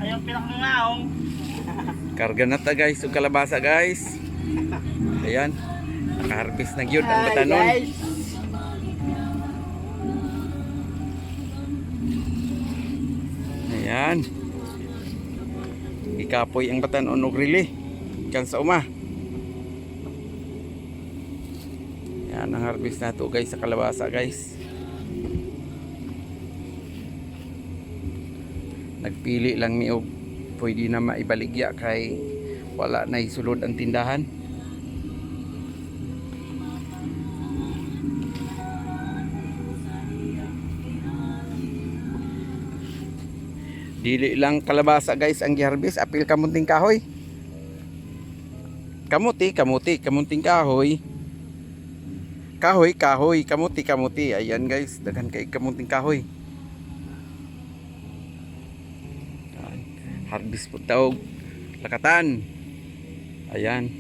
Ayaw pinakangaong. Karga na ta guys, ug kalabasa guys. Ayan. Naka-harvest na gyud ang batanon. Ayan. Ikapoy ang batanon og rili. Kan sa uma. Yan ang harvest na to guys sa kalabasa guys. Nagpili lang mi og pwede na maibaligya kay wala na isulod ang tindahan. Dili lang kalabasa guys ang giharvest, apil kamunting kahoy. Kamunting kahoy. Kahoy, kamuti. Ayan guys, daghan kay kamunting kahoy. Harvest po taog lakatan. Ayan.